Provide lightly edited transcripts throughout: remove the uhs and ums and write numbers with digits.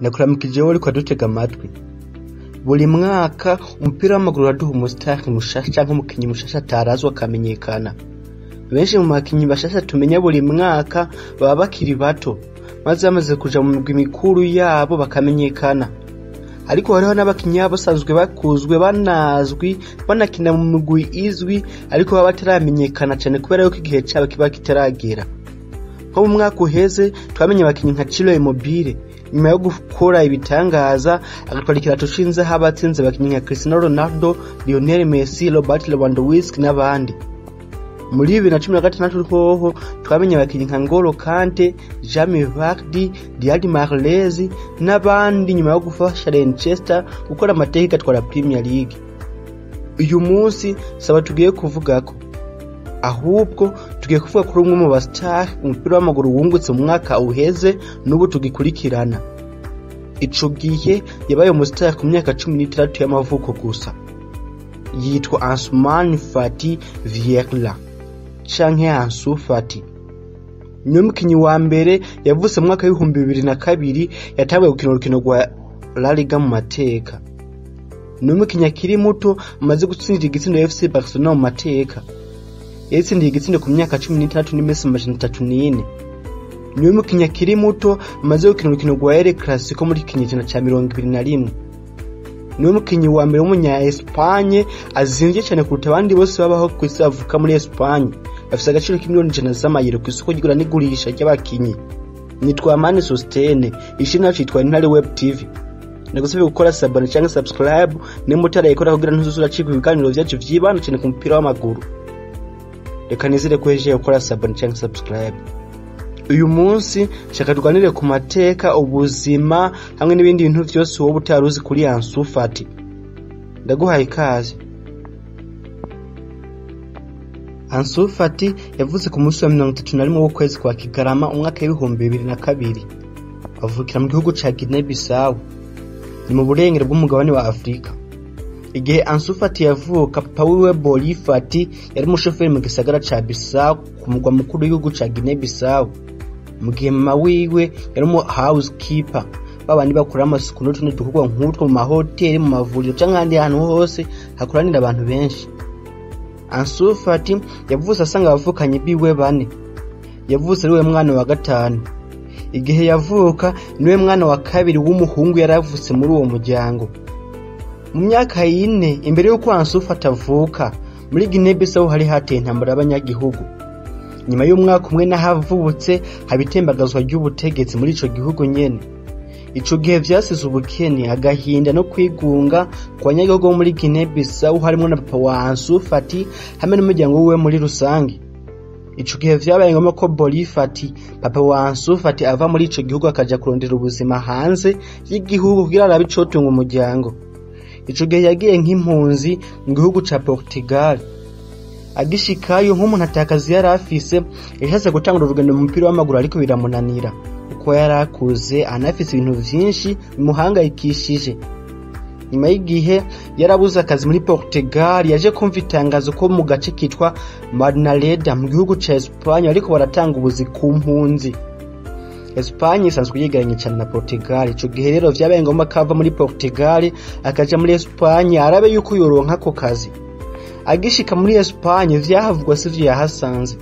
Nakuramukije wowe ariko dutega amatwi. Buri mwaka umupira w'amaguru uraduha umustar mushasha canke umukinyi mushasha atarazwa akamenyekana. Benshi mu makinyi bashasha tumenya buri mwaka baba bakiri bato, maze bamaze kuja mu migwi mikuru yabo bakamenyekana. Ariko hariho n'abakinyi basanzwe bakuzwe banazwi banakina mu migwi izwi ariko baba bataramenyekana cyane kubera yuko igihe cyabo kiba kitaragera. Nko mu mwaka uheze twamenye abakinyi nka Leo Messi nyuma yo gukora ibitangaza agatwara ikirato cinze habatsinze abakinyi nka Cristiano Ronaldo, Leo Messi, Robert Lewandowski n'abandi. Muri 2016 hoho twamenye abakinyi nka Kuri Konti, Jamie Vardy, Riyad Mahrez n'abandi nyuma yo gufasha Manchester gukora amateka atwara Premier League. Uyu munsi saba tugiye kuvugako, ahubwo tugiye kuvuga kuri umwe mu bastar umupira w'amaguru wungutse mu mwaka uheze n'ubu tugikurikirana. Ico gihe yabaye umustar ku myaka 16 y'amavuko gusa. Yitwa Ansu Fati canke Ansu Fati. Niwe mukinyi wa mbere yavutse mu mwaka wa 2002 yatanguye gukina urukino rwa La Liga mu mateka. Niwe mukinyi akiri muto amaze gutsindira igitsindo Fc Barcelona mu mateka. Yatsindiye igitsindo ku myaka 16 n'imesi 34. Niwe mukinyi akiri muto amaze gukina urukino rwa El Clasico muri kinyejana ca 21. Niwe mukinyi wa mbere w'umunya Espagne azinvye cyane kuruta abandi bose babaho ku isi avuka muri Espagne. Afise agaciro k'imiliyoni 100 z'amayero ku isoko ry'igura n'igurisha ry'abakinyi. Nitwa Mani Sostene, ishi naco yitwa Intare Web TV. Nagusabye gukora sabone cyangwa subscribe n'imutara ikora kugira ntuzuzura cika ibiganiro vyacu vyibana cyane ku mupira w'amaguru. Reka nizire ko heje gukora sabone cyangwa subscribe. Uyu munsi shaka tuganire ku mateka, ubuzima hamwe n'ibindi bintu vyose wowe utaruzi kuri Ansu Fati. Ndaguhaye ikaze. Ansu Fati yavuze ku munsi wa 31 w'ukwezi kwa Kigarama umwaka wa 2002. Avukira mu gihugu ca Guinée Bissau, ni mu burengero bw'umugabane wa Afrika. Igihe Ansu Fati yavuka, papa wiwe Ballon Fati yari umushoferi mu gisagara ca Bissau ku mugwa mukuru w'igihugu ca Guinée Bissau. Mu gihe mama wiwe yari umu housekeeper, babandi bakora amasuku n'utundi dukorwa nk'utwo mu mahoteli, mu mavuriro canke ahandi hantu hose hakoranira abantu benshi. Ansu Fati yavutse asanga abavukanye biwe bane. Yavutse ari we mwana wa gatanu. Igihe yavuka niwe mwana wa kabiri w'umuhungu yaravutse muri uwo muryango. Mu myaka 4 imbere y'uko Ansu Fati avuka, muri Guinée Bissau hari hateye intambara y'abanyagihugu. Nyuma y'umwaka umwe nahavutse habitembagazwa ry'ubutegetsi muri ico gihugu nyene. Ico gihe vyasize ubukene, agahinda no kwigunga kwa banyagihugu muri Guinée Bissau harimo na papa wa Ansu Fati hamwe n'umuryango wiwe muri rusange. Ico gihe vyabaye ngombwa ko Ballon Fati, papa wa Ansu Fati, ava muri ico gihugu akaja kurondera ubuzima hanze y'igihugu kugira arabe icotunga umuryango. Ico gihe yagiye nk'impunzi mu gihugu ca Portugal. Agishikayo nk'umuntu atakazi yari afise, yashatse gutangura urugendo mu mupira w'amaguru ariko biramunanira uko yarakuze anafise ibintu vyinshi bimuhangayikishije. Nyuma y'igihe yarabuze akazi muri Portugal, yaje kumva itangazo ko mu gace kitwa Madrid mu gihugu ca Espagne ariko baratanga ubuzi ku mpunzi. Espagne isanzwe yegeranye cyane na Portugal. Ico gihe rero vyabaye ngombwa kava muri Portugal akaja muri Espagne arabe yuko yoronka ko kazi. Agishika muri Espagne vyahavugwa sivyo yahasanze,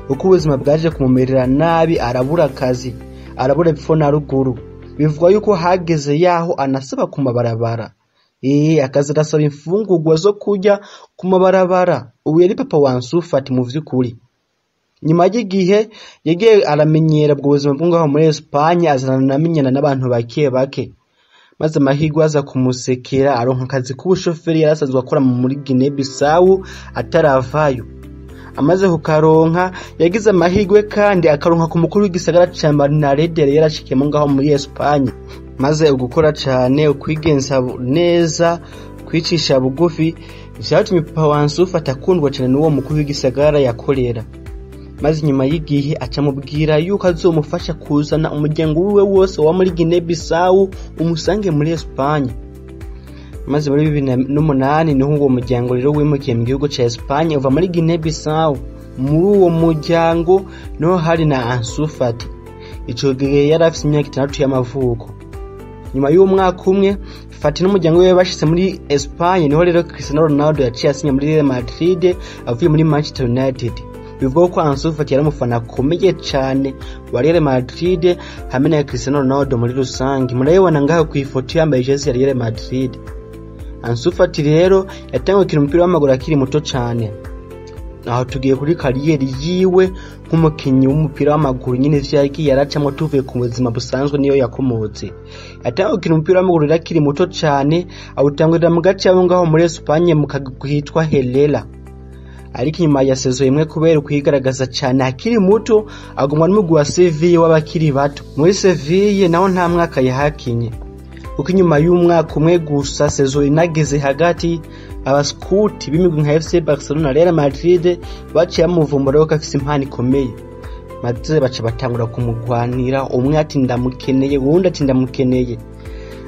uko ubuzima bwaje kumumerera nabi, arabura akazi, arabura epfo na ruguru. Bivugwa yuko hageze yaho anasaba ku mabarabara. Akazi arasaba imfungurwa zo kurya ku mabarabara. Ubu yari papa wa Ansu Fati mu vy'ukuri. Nyuma y'igihe yagiye aramenyera bwo buzima bw'aho muri Espagne, azanamenyana n'abantu bake bake. Maze amahirwe aza kumusekera aronka akazi k'ubushoferi yarasanzwe akora muri Guinée Bissau ataravayo. Amaze kukaronka yagize amahirwe kandi akaronka ku mukuru w'igisagara ca Madrid yarashikiyemo ngaho muri Espagne. Maze ugukora cyane, ukwigenza neza, kwicisha bugufi vyatumye papa wa Ansu Fati akundwa cyane n'uwo mukuru w'igisagara yakorera. Maze nyuma y'igihe acamubwira yuko azomufasha kuzana umuryango wiwe wose wa muri Guinée Bissau umusange muri Espagne. Maze muri 2008 niho uwo muryango rero wimukiye mu gihugu ca Espagne uva muri Guinée Bissau. Muri uwo muryango no hari na Ansu Fati. Ico gihe yari afise imyaka 6 y'amavuko. Nyuma y'umwaka umwe Fati n'umuryango we bashitse muri Espagne, niho rero Cristiano Ronaldo yaciye asinya muri Real Madrid avuye muri Manchester United. Bivuga ko Ansu Fati yari umufana akomeye cyane wa Real Madrid hamwe na Cristiano Ronaldo muri rusange. Murayibona ngaho ku ifoto yambaye jersey ya Real Madrid. Ansu Fati rero yatangiye gukina umupira w'amaguru akiri muto cyane. Aho tugiye kuri kariyeri yiwe nk'umukinyi w'umupira w'amaguru nyine vyagiye yaracamo tuvuye ku buzima busanzwe niyo yakomotse. Yatangiye gukina umupira w'amaguru akiri muto cyane, awutangurira mu gace abo ngaho muri Espagne mu kagwitwa Helena. Ariko nyuma ya sezo imwe kubera kwigaragaza cyane akiri muto agumwa n'umugwi wa Sevilla w'abakiri bato. Muri Sevilla naho nta mwaka yahakinye. Uko nyuma y'umwaka umwe gusa sezo inageze hagati, abaskuti b'imigwi nka Fc Barcelona, Real Madrid baciye bamuvumbura ko afise impano ikomeye. Maze baca batangura kumugwanira, umwe ati ndamukeneye, uwundi ati ndamukeneye.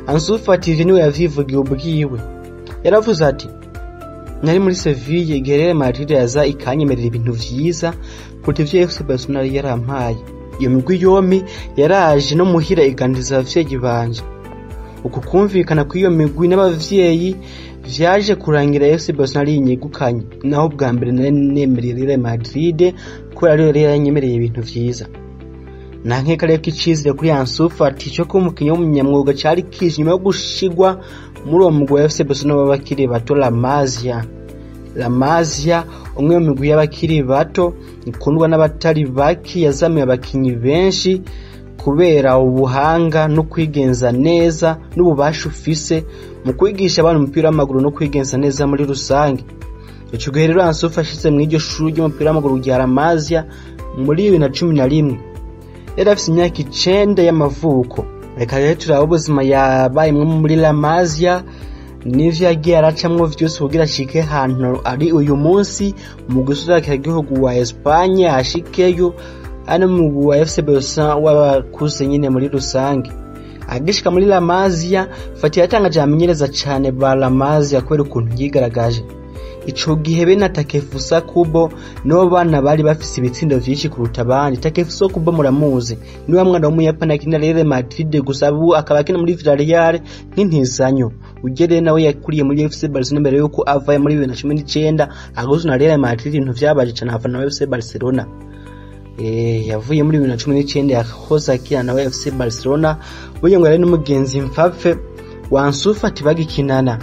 Ansu Fati niwe yavivugiye ubwiwe. Yaravuze ati nari muri Sevilla igihe Real Madrid yaza ikanyemerera ibintu vyiza kuko ivyo Fc Barcelona yarampaye. Iyo migwi yompi yaraje no muhira iganiriza abavyeyi banje. Uku kumvikana kw'iyo migwi n'abavyeyi vyaje kurangira Fc Barcelona yinyegukanye, naho bwa mbere nemereye Real Madrid kubera rero yanyemereye ibintu vyiza. Nankeka rero kicizire kuri Ansu Fati cyo ko umukinyi w'umunyamwuga cyari kije nyuma yo gushigwa muri uwo mugwi wa Fc Barcelona w'abakiri bato La Masia, umwe mu migwi y'abakiri bato ikundwa n'abatari baki, yazamiye abakinyi benshi kubera ubuhanga no kwigenza neza n'ububasha ufise mu kwigisha abantu umupira w'amaguru no kwigenza neza muri rusange. Ico gihe rero Ansu Fati mu iryo shuri ry'umupira w'amaguru rya La Masia muri 2011 yari afise imyaka 9 y'amavuko. Reka rero turaba ubuzima yabaye muri La Masia n'ivyo yagiye aracamwo vyose kugira ashike hantu ari uyu munsi mu gusuzakira igihugu wa Espagne ashikeyo ana mu wa Fc Barcelona w'abakuze nyine muri rusange. Agishika muri La Masia Fati yatangaje amenyereza cyane ba La Masia kubera ukuntu yigaragaje. Ico gihe bene Takefusa Kubo no bana bari bafise ibitsindo vyinshi kuruta abandi. Takefusa Kubo muramuzi niwe mwana w'umuyapani akina Real Madrid gusa abu akaba akina muri Villarreal nk'intizanyo. Ugere nawe yakuriye muri Fc Barcelona mbere yuko avaye muri 2019 agozo na Real Madrid ibintu vyabaje cyane afana na Fc Barcelona. Yavuye muri 2019 yakoza akina na Fc Barcelona buye ngo yari n'umugenzi mfapfe wa Ansu Fati bagikinana.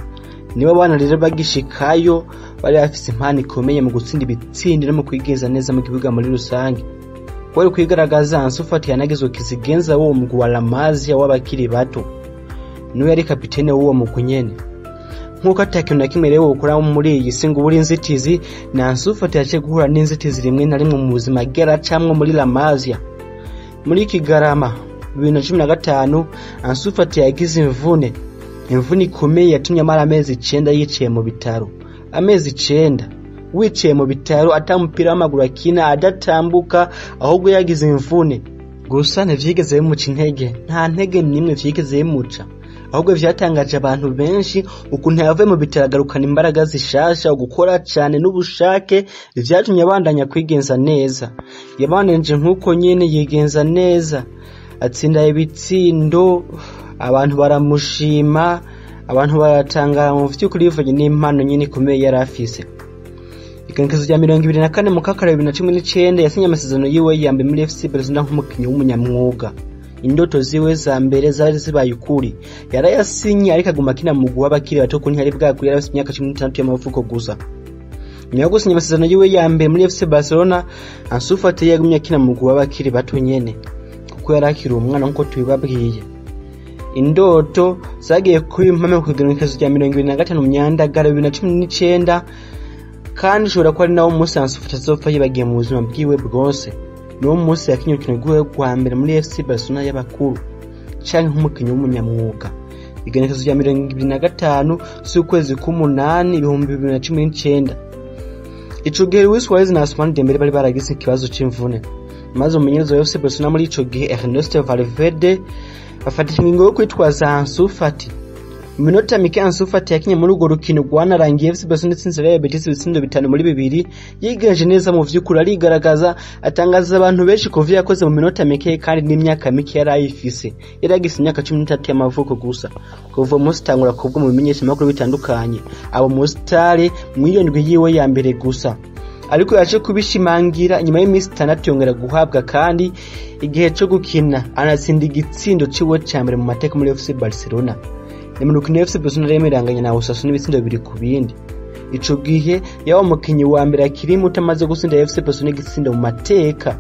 Nibo bana rero bagishikayo bari afise impano ikomeye mu gutsinda ibitsindi no mu kwigeza neza mu kibuga muri rusange. Kwari kwigaragaza Ansu Fati yanagezwe kizigenza wo mugwi wa La Masia w'abakiri bato. Niwe yari kapitene w'uwo mugwi nyene. Nkuko atakintu na kimwe rero ukora muri iyi singo buri inzitizi, na Ansu Fati yaje guhura n'inzitizi rimwe na rimwe mu buzima gera camwe muri La Masia. Muri Kigarama 2015 Ansu Fati yagize imvune ikomeye yatumye amara amezi 9 yiciye mu bitaro. Amezi 9 wiciye mu bitaro atamupira w'amaguru akina adatambuka, ahubwo yagize imvune gusa ntivyigeze bimuca intege, nta ntege nimwe vyigeze bimuca. Ahubwo vyatangaje abantu benshi ukuntu yavuye mu bitaro agarukana imbaraga zishasha, gukora cyane n'ubushake, vyatumye abandanya kwigenza neza. Yabanenje nkuko nyene yigenza neza, atsinda ibitsindo, abantu baramushima, abantu baratangara mu vy'ukuri bivanye n'impano nyine ikomeye yari afise. Ikankezo rya 2024 mu kakara 2019 yasinye amasezerano yiwe yambe muri Fc Barcelona nk'umukinyi w'umunyamwuga. Indoto ziwe za mbere zari zibaye ukuri. Yarayasinye ariko aguma kina mu mugwi w'abakiri bato kuko ntiyari bwakuri, yari afite imyaka 16 y'amavuko gusa. Nyuma yo gusinya amasezerano yiwe yambe muri Fc Barcelona, Ansu Fati yagumye akina mu mugwi w'abakiri bato nyene kuko yari akiri umwana nkuko tubibabwiye. Indoto zagiye kuri impame ku ikankezo rya 2025 Myandagara 2019, kandi ushobora ko ari nawo umunsi Ansu Fati azopfa yibagiye mu buzima bwiwe bwose. Niwo munsi yakinye urukino rwiwe rwa mbere muri Fc Barcelona y'abakuru canke nk'umukinyi w'umunyamwuga. Ikankezo rya 2025 z'ukwezi k'umunani 2019. Ico gihe Luis Suarez na Ousmane Dembele bari baragize ikibazo c'imvune, maze umumenyereza wa Fc Barcelona muri ico gihe Ernesto Valverde afata ingingo yo kwitwaza Ansu Fati mu minota mike Ansu Fati yakinye muri urwo rukino rwanarangiye FC Barcelona itsinze Real Madrid ibitsindo 5 muri 2 yigenje neza mu vy'ukuri arigaragaza atangaza abantu benshi Kuva yakoze mu minota mike kandi n'imyaka mike yari ayifise yaragise imyaka 13 y'amavuko gusa Kuva mu stangura kubwo mu bimenyesha makuru bitandukanye abo mu stare mw'iyondwi yiwe ya mbere gusa ariko yaje kubishimangira nyuma y'imisi 6 yongera guhabwa kandi igihe cyo gukina anatsinda igitsindo ciwe ca mbere mu mateka muri FC Barcelona ni mu rukino FC Barcelona yemeranganya na Osasuna ibitsindo 2 ku bindi ico gihe yawo mukinyi wa mbere akiri mutamaze gutsinda FC Barcelona igitsindo mu mateka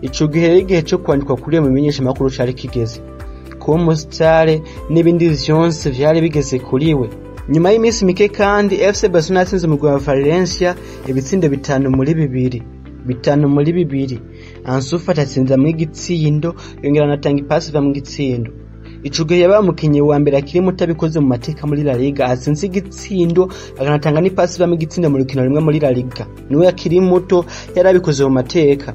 ico gihe igihe cyo kwandikwa kuri mu bimenyesha makuru cari kigeze ko Mostare n'ibindi vyonse vyari bigeze kuri we nyuma y'imisi mike kandi FC Barcelona yatsinze mu rwa Valencia ibitsindo 5 muri 2 Ansu Fati atsinda mu gitsindo yongera anatanga ipasi va mu gitsindo ico gihe yaba mukinyi wa mbere akiri mutabikoze mu mateka muri La Liga atsinze igitsindo akanatanga n'ipasi va mu gitsindo mu rukino rimwe muri La Liga niwe akiri muto yarabikoze mu mateka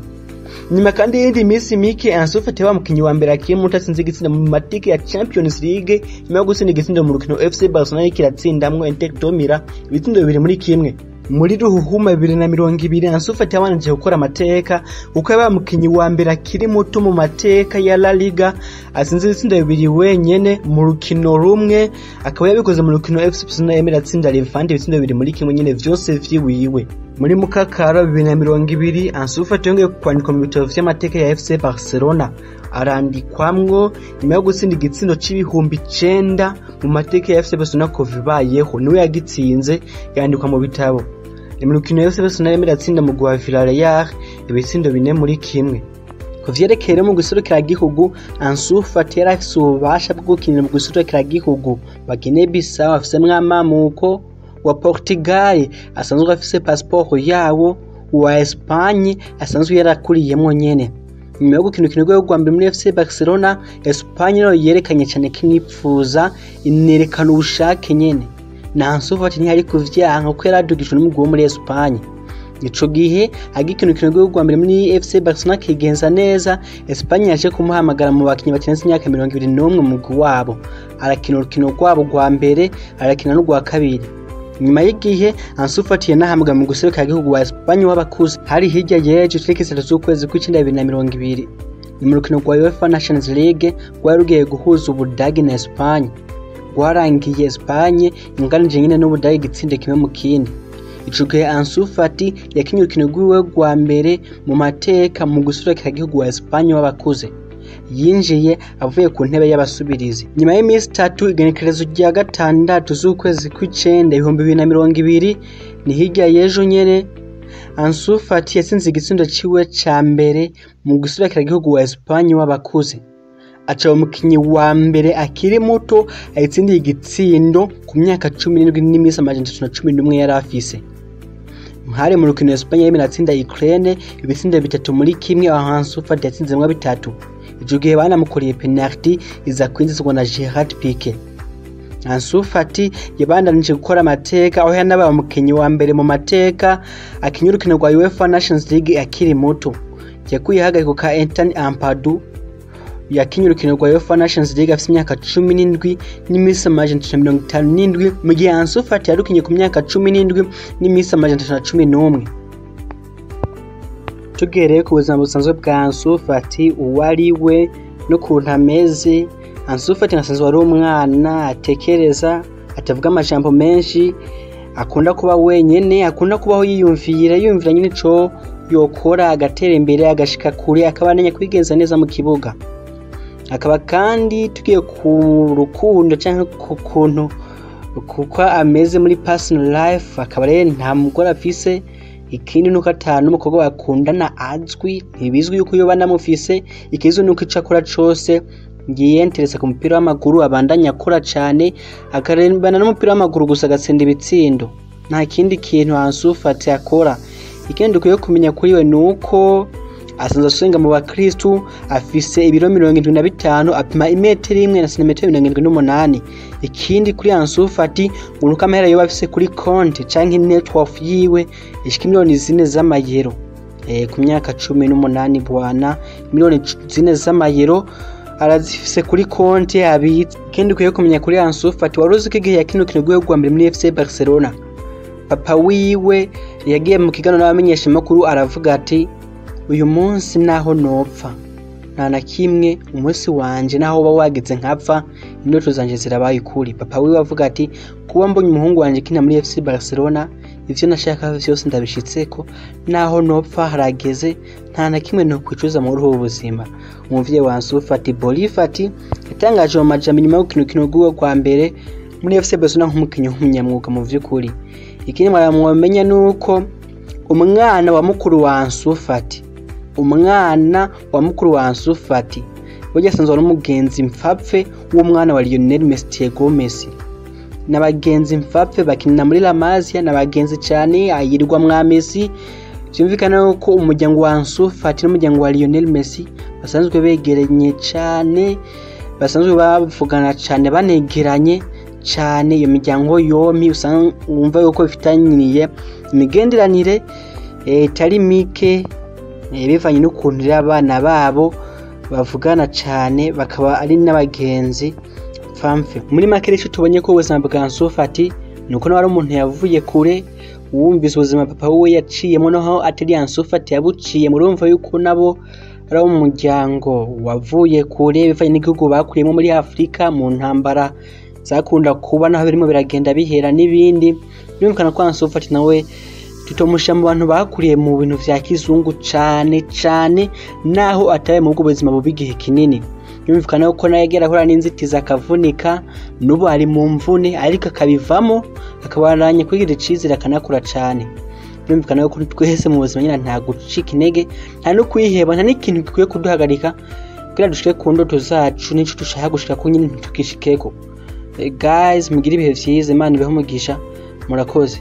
nyuma kandi y'indi misi mike Ansu Fati wa mukinyi wa mbere akiri muto atsinze igitsindo mu mateka ya Champions League nyuma yo gutsinda igitsindo mu rukino FC Barcelona yikiratsindamwe Inter Domira ibitsindo 2 muri kimwe muri ruhuhuma 2020 Ansu Fati yabanije gukora amateka uko yaba mukinyi wa mbere akiri muto mu mateka ya La Liga atsinze ibitsindo 2 wenyene mu rukino rumwe akaba yabikoze mu rukino FC Barcelona yemera atsinda Levante ibitsindo 2 muri kimwe nyene vyose vyiwiwe muri mukakaro 2020 Ansu Fati yongeye kwandikwa mu bitabo vy'amateka ya FC Barcelona arandikwamwo nyuma yo gutsinda igitsindo c'ibihumbi 9 mu mateka ya FC Barcelona Kuva ibayeho niwe yagitsinze yandikwa mu bitabo ni mu rukino FC Barcelona yemera atsinda mu rwa Villarreal ibitsindo 4 muri kimwe kuvyerekeye mu guserukira igihugu Ansu Fati yarafise ububasha bwo gukinira mu guserukira igihugu ba Guinée Bissau afise mwamamuko wa Portugal asanzwe afise passport yawo wa Espagne asanzwe yarakuriyemwo nyene nyuma yo gukina urukino rwa mbere muri FC Barcelona Espagne no yerekanye cyane kinipfuza inerekana ubushake nyene na Ansu Fati ntiyari kuvyanka kuko yaradugijwe n'umugwi muri Espagne ico gihe agikina urukino rwa mbere muri FC Barcelona kigenza neza Espagne yaje kumuhamagara mu bakinyi bakeneye imyaka 21 mu mugwi wabo arakina urukino rwabo rwa mbere arakina n'urwa kabiri nyuma y'igihe Ansu Fati yanahamwe mu guseruka igihugu wa Espagne w'abakuze hari hirya yeje tariki 3 z'ukwezi kw'icenda 2020 ni mu rukino rwa UEFA Nations League rwarugiye guhuza Ubudagi na Espagne rwarangiye Espagne inganije nyine n'Ubudagi gitsinde kimwe mu kindi ico gihe Ansu Fati yakinye urukino rwiwe rwa mbere mu mateka mu guseruka igihugu wa Espagne w'abakuze yinjiye avuye ku ntebe y'abasubirizi nyuma y'imisi 3 igenekerezo rya 6 z'ukwezi kw'icenda 2020 ni hirya yejo nyene Ansu Fati yatsinze igitsindo ciwe ca mbere mu guserukira igihugu wa Espagne w'abakuze aca umukinyi wa mbere akiri muto ayitsindiye igitsindo ku myaka 17 n'imisi 311 yari afise Hari mu rukino Espagne yemera atsinda Ukraine ibitsindo 3 muri kimwe aho Ansu Fati yatsinzemwa 3 ico gihe banamukuriye penalty iza kwinjizwa na Gerard Piqué Ansu Fati yabandanije gukora amateka aho yanabaye umukinyi wa mbere mu mateka akinya urukino rwa UEFA Nations League akiri muto yakuye hagariko ka Anthony Ampadu yakinye urukino rwa UEFA Nations League afite imyaka 17 n'imisi 157 mu gihe Ansu Fati yarukinye ku myaka 17 n'imisi 111 tugereye ku buzima busanzwe bwa Ansu Fati uwariwe no kuntu ameze Ansu Fati nasanzwe ari umwana atekereza atavuga amajambo menshi akunda kuba wenyene akunda kubaho yiyumvira nyine co yokora agatera imbere agashika kure akabananya kwigenza neza mu kibuga akaba kandi tugiye ku rukundo cyangwa ku kuntu kuko ameze muri personal life akaba rero nta mugore afise ikindi nuko atanu umukobwa bakundana azwi ntibizwi yuko yo banamufise ikizwe nuko icakora cose ngiye interesa ku mupira w'amaguru abandanya akora cyane akarembana n'umupira w'amaguru gusa gatsinda ibitsindo nta kindi kintu Ansu Fati akora ikindi kuyo kumenya kuri we nuko asanzwe asenga mu bakristu afise ibiro 75 apima 1 na centimeter 78 ikindi kuri Ansu Fati uruka amahera yo bafise kuri konti canke net worth yiwe ishika miliyoni 4 z'amayero ku myaka 18 bwana miliyoni 4 z'amayero arazifise kuri konti abitse. Ikindi ukwiye kumenya kuri Ansu Fati, waruzi ko igihe yakino kino rwiwe rwa mbere muri Fc Barcelona, papa wiwe yagiye mu kiganiro n'abamenyesha makuru aravuga ati uyu munsi naho nopfa nta na kimwe umunsi wanje naho uba wageze nkapfa indoto zanje zirabaye kuri. Papa wiwe avuga ati kuba mbonye umuhungu wanje kina muri Fc Barcelona ivyo nashaka vyose ndabishitseko, naho nopfa harageze nta na kimwe no kwicuza muri ubu buzima. Umuvyeyi wa Ansu Fati Fati yatangaje mu majambo nyuma y'ukino rwiwe rwa mbere muri Fc Barcelona nk'umukinyi w'umunyamwuga mu vy'ukuri. Ikindi mwaramenya nuko umwana wa mukuru wa Ansu Fati, umwana wa mukuru wa Ansu Fati burya asanzwe n'umugenzi mfapfe w'umwana wa Leo Messi, n'abagenzi mfapfe bakinana muri La Masia, n'abagenzi cyane ayirwa mwa Messi. Byumvikana ko umuryango wa Ansu Fati n'umuryango wa Leo Messi basanzwe begeranye cyane, basanzwe bavugana cyane, banegeranye cyane. Iyo miryango yompi usanga yuko bifitaniye imigenderanire itari mike, bivanye n'ukuntu abana babo bavugana cyane, bakaba ari n'abagenzi famfe. Muri make rero tubonye ko ubuzima bwa Ansu Fati nuko nawe ari umuntu yavuye kure, wumvise ubuzima papa we yaciyemo, naho atari Ansu Fati yabuciye. Murumva yuko nabo ari umuryango wavuye kure, bivanye n'igihugu bakuriyemo muri Afrika mu ntambara zakunda kuba naho birimo biragenda bihera n'ibindi. Byumvikana ko Ansu Fati nawe tutomusha mu bantu bakuriye mu bintu vya kizungu cyane naho ataye mu buzima bubi gihe kinini. Byumvikana ko naye yagera hora n'inzitiza akavunika, nubu ari mu mvune ariko akabivamo, akabaranye kwigira icizira akanakura cyane. Byumvikana ko twese mu buzima nyina nta gucika intege, nta no kwiheba, nta n'ikintu gikwiye kuduhagarika kugira dushike ku ndoto zacu n'ico dushaka gushika ku nyine tukishikeko. Guys, mugire ibihe vyiza, Imana ibeho umugisha, murakoze.